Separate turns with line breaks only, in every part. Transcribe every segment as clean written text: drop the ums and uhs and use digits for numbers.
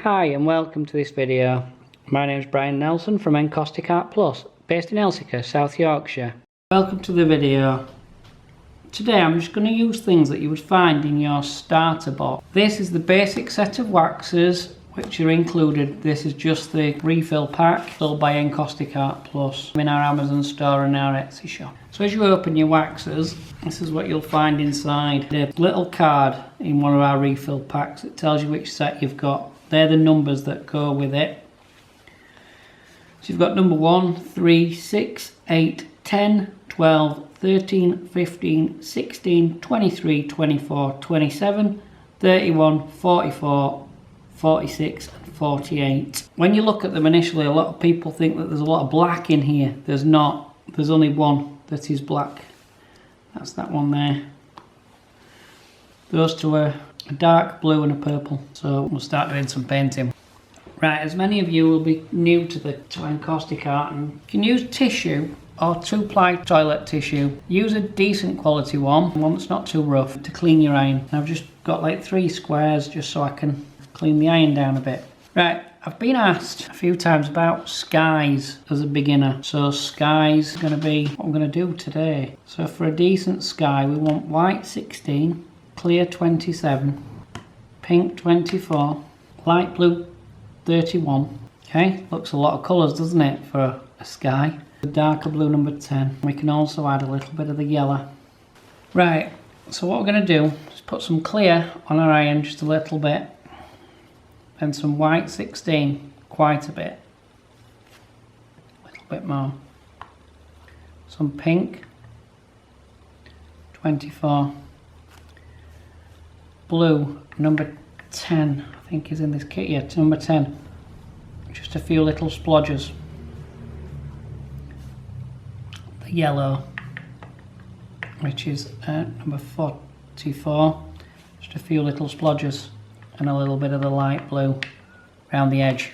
Hi and welcome to this video. My name is Brian Nelson from Encaustic Art Plus, based in Elsica, South Yorkshire. Welcome to the video. Today I'm just going to use things that you would find in your starter box. This is the basic set of waxes which are included. This is just the refill pack sold by Encaustic Art Plus in our Amazon store and our Etsy shop. So as you open your waxes, this is what you'll find inside. A little card in one of our refill packs. It tells you which set you've got. They're the numbers that go with it. So you've got number 1, 3, 6, 8, 10, 12, 13, 15, 16, 23, 24, 27, 31, 44, 46 and 48. When you look at them initially, a lot of people think that there's a lot of black in here. There's not. There's only one that is black. That's that one there. Those two are a dark blue and a purple. So we'll start doing some painting. Right, as many of you will be new to encaustic art, and you can use tissue or 2-ply toilet tissue. Use a decent quality one that's not too rough, to clean your iron. I've just got like 3 squares just so I can clean the iron down a bit. Right, I've been asked a few times about skies as a beginner. So skies is going to be what I'm going to do today. So for a decent sky we want white 16, clear 27, pink 24, light blue 31. Okay, looks a lot of colours, doesn't it, for a sky. The darker blue number 10. We can also add a little bit of the yellow. Right, so what we're going to do is put some clear on our iron, just a little bit. Then some white 16, quite a bit. A little bit more. Some pink 24. Blue number 10, I think is in this kit here, number 10. Just a few little splodges. The yellow, which is number 44. Just a few little splodges. And a little bit of the light blue around the edge.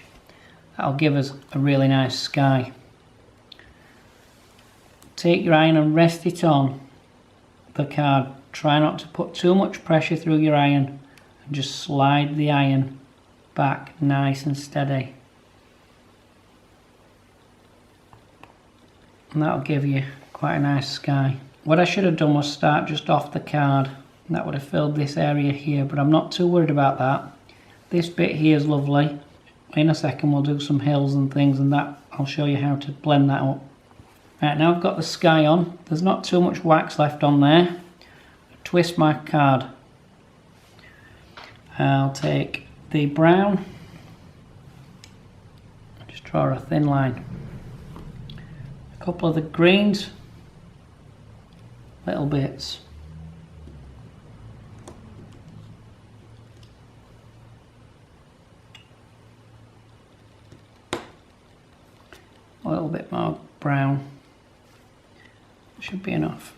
That'll give us a really nice sky. Take your iron and rest it on the card. Try not to put too much pressure through your iron, and just slide the iron back nice and steady. And that'll give you quite a nice sky. What I should have done was start just off the card. That would have filled this area here, but I'm not too worried about that. This bit here is lovely. In a second we'll do some hills and things, and that I'll show you how to blend that up. Right, now I've got the sky on. There's not too much wax left on there. Twist my card. I'll take the brown, just draw a thin line. A couple of the greens, little bits. A little bit more brown, should be enough.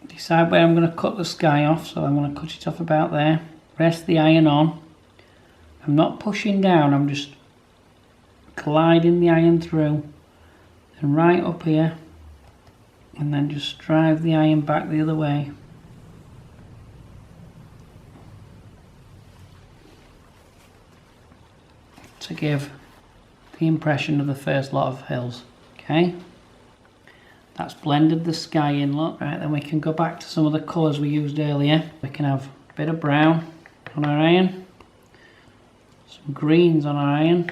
Decide where I'm going to cut the sky off, so I'm going to cut it off about there. Rest the iron on. I'm not pushing down, I'm just gliding the iron through and right up here, and then just drive the iron back the other way. To give the impression of the first lot of hills. Okay, that's blended the sky in, look. Right, then we can go back to some of the colours we used earlier. We can have a bit of brown on our iron, some greens on our iron,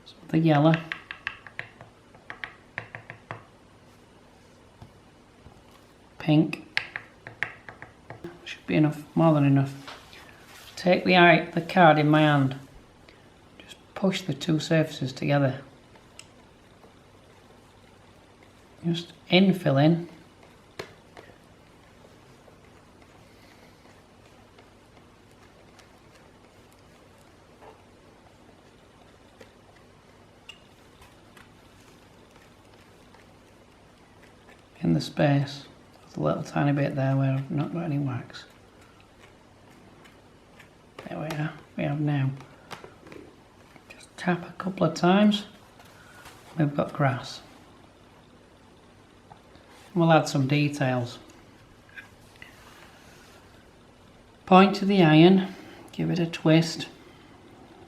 some of the yellow, pink. Should be enough, more than enough. Take the card in my hand, just push the two surfaces together, just infill in. In the space, there's a little tiny bit there where I've not got any wax. There we are, we have now. Just tap a couple of times, we've got grass. We'll add some details. Point to the iron, give it a twist,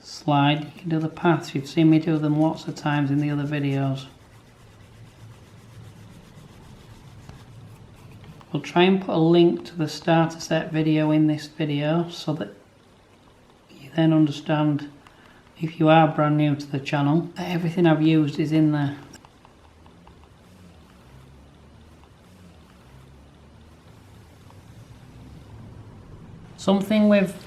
slide. You can do the paths, you've seen me do them lots of times in the other videos. We'll try and put a link to the starter set video in this video so that you then understand, if you are brand new to the channel, that everything I've used is in there. Something we've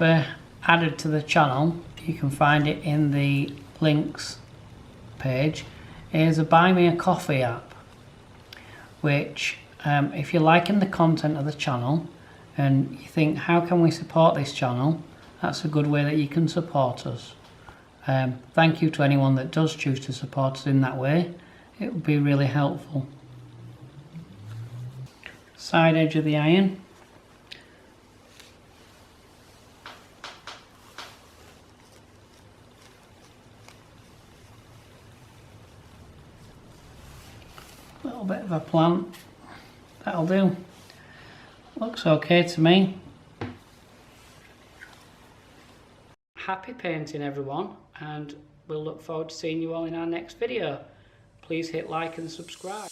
added to the channel, you can find it in the links page, is a Buy Me a Coffee app, which if you're liking the content of the channel and you think, how can we support this channel, that's a good way that you can support us. Thank you to anyone that does choose to support us in that way. It would be really helpful. Side edge of the iron. A little bit of a plant. That'll do. Looks okay to me. Happy painting, everyone, and we'll look forward to seeing you all in our next video. Please hit like and subscribe.